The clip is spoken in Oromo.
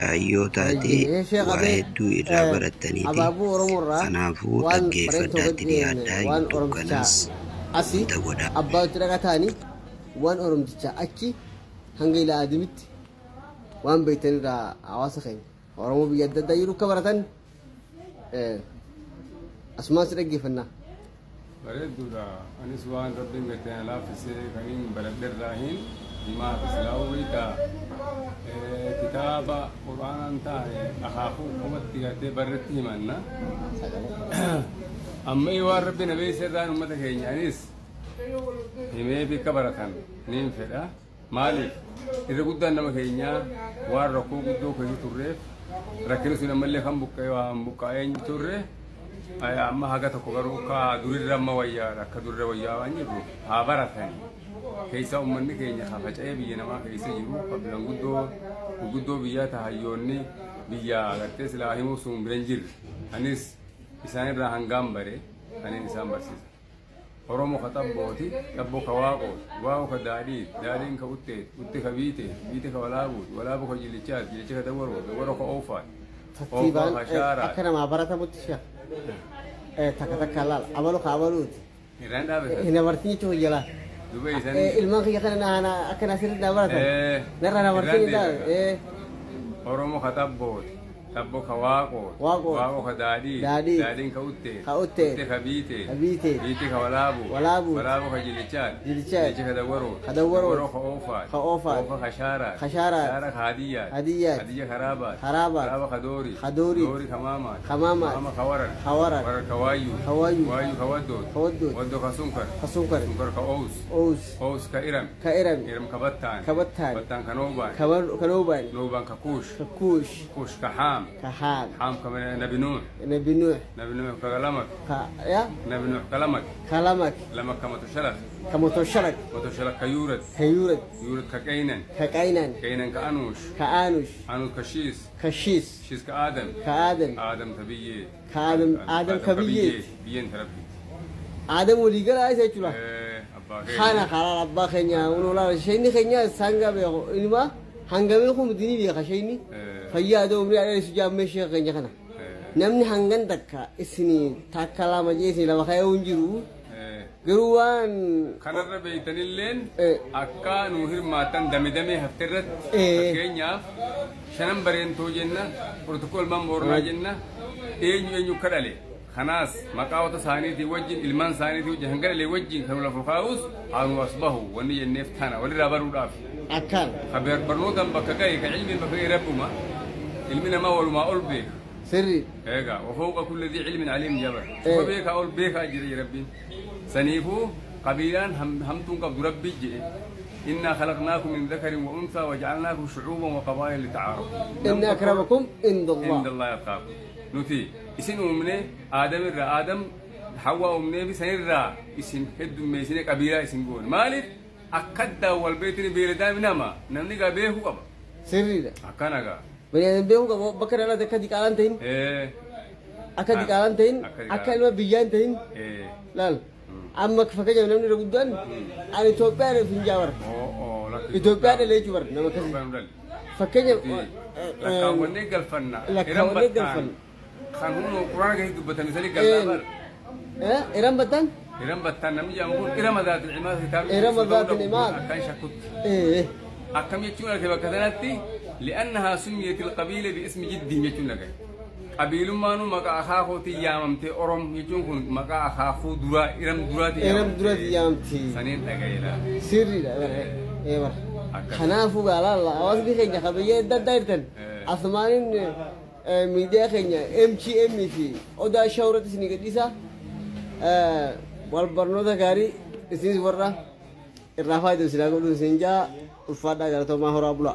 Hayyootaatii waa hedduu irraa barattaniiti. Kanaafuu dhaggeeffadhaatti dhiyaadhaa. YouTube kanas hunda godhaa. Abbaa itti dhaqataanii waan Oromtichaa achi hanga ila adimitti waan beektanirraa hawaasa keenya Oromoo biyya adda addaa jiru akka baratan asumaan si dhaggeeffannaa. Bareedduudha. Anis waan rabbiin gateen laaffisee kaniin baladheerraa hin himaa islaawwiidha. Kitaaba quraanaan taa'e akaakuu qomatti gatee barreetti himanna. Amma waan rabbi nabeessa irraan uummata keenyaanis himee bikka baratan niin fedha. Maaliif irra guddaan nama keenyaa waan rakkoo guddoo keessa turreef rakkina sun ammallee kan buqqa'ee hin turre amma haga tokko garuu ka durirra amma wayyaa akka durre wayyaa waan jirru haa baratanii. Keessa uummanni keenya faca'ee biyya namaa keessa jiru qabbileen guddoo biyyaa tahayyoonni biyya agartee silaa himuu sun biran jirre. Anis isaanirraa hangaan bare kaniin isaan barsiisa. Oromoo ka xabbooti, xabboo ka waaqooti, waaqoo ka daadhiiti, daadhiin ka utteeti, utte ka biiteeti, biite ka walaabuuti, walaaboo ka jillichaati, jillicha ka dawaroo, dawaroo ka oofaati. Fakkiibaan akka namaa baratamutti shi'a. Takka takka laala abaluu ka abaluuti. Irraan dhaabatan. Hin abartiin jechuun jalaa. Duba isanii. Ilmaan kiyya kana akka nasirratti na baratan. Narra na bartiin ilaala. Oromoo ka xabbooti. Tabboo ka waaqoo ka daadhiin ka utteeti, utte ka biiteeti, biite ka walaabuu, walaabuu ka jillichaati, jillicha ka dawaroo, dawaroo ka oofaati, oofa ka shaaraati, shaara ka hadiyyaati, hadiyya ka raabaati, raaba ka doori ka maamaati, maama ka warar ka waayyuu ka waddooti, waddoo ka sunkar ka oous ka iram ka battaan ka noobaan ka kuush ka haam كمان نبي نوح كلامك نبي نوح كلامك لما كما تشلك كيورد ككينن كأنوش كشيس كآدم تبيي آدم كبيي بين تربي آدم ولي قال عايز يجوا خانا خلا أبا خنيا ونولا شيني خنيا سانغا بيو إنما هنگامي ديني بيا خشيني فيا دوم ريال سجام مشي خنيا خنا نمني هنگن تكا إسني تاكلا مجلسي لما خيا ونجرو جروان خنا ربي تنيلين أكا نوهر ماتن دمي هفترت كينيا شنم برين توجنا بروتوكول مامورنا جنا إنيو كرالي خناس مقاوة ثانيتي وجين إلمان ثانيتي وجه هنقل اللي وجين كانوا لفرقاوس عانوا أصبحوا وني النفتانا ولي رابروا دافي أكان خبر برنودا بكاكاي كعلم بكاكاي ربما علمنا ما هو ما أقول بيك سري هيك وفوق كل ذي علم عليم جبر شوف بيك أقول بيك أجري ربي سنيفو قبيلان همتم قبل ربي جي إنا خلقناكم من ذكر وأنثى وجعلناكم شعوبا وقبائل لتعارفوا إن أكرمكم عند الله يتقاكم نتي إسن أمني آدم حواء أمني بسنير را إسن هد ميسين قبيلة إسن قول مالك أكد والبيتني بيردان نما نمني قبيه هو قبا سري ده أكانغا بني بيه هو بكر أنا دكتي كلام تين أكدي كلام تين أكل ما بيجان تين لال أما كفكة نمني ربودان أنا توبير في الجوار توبير ليه جوار نما كذي فكة لكن وني قلفنا خانون القرآن كهي دبتان مثالي قلبار إيران بتان نمي جامعون إيران ذات العماد إيران ذات العماد كان شكوت أكم يتشون لك بكذناتي لأنها سميت القبيلة باسم جد يتشون لك قبيل مانو مكا أخاخو تيامتي أورم يتشون كن مكا أخاخو درا إيران درا تيامتي سنين تغيلا سري لا إيه خنافو قال الله أواز بيخيجا خبيه دايرتن أثمانين ميديا خينيا MGM في أودا شاورة سني قديسة والبرنودا كاري سنيس برا الرافع دوسنا كلو سنجا الفادا قالتو ما هو رابلا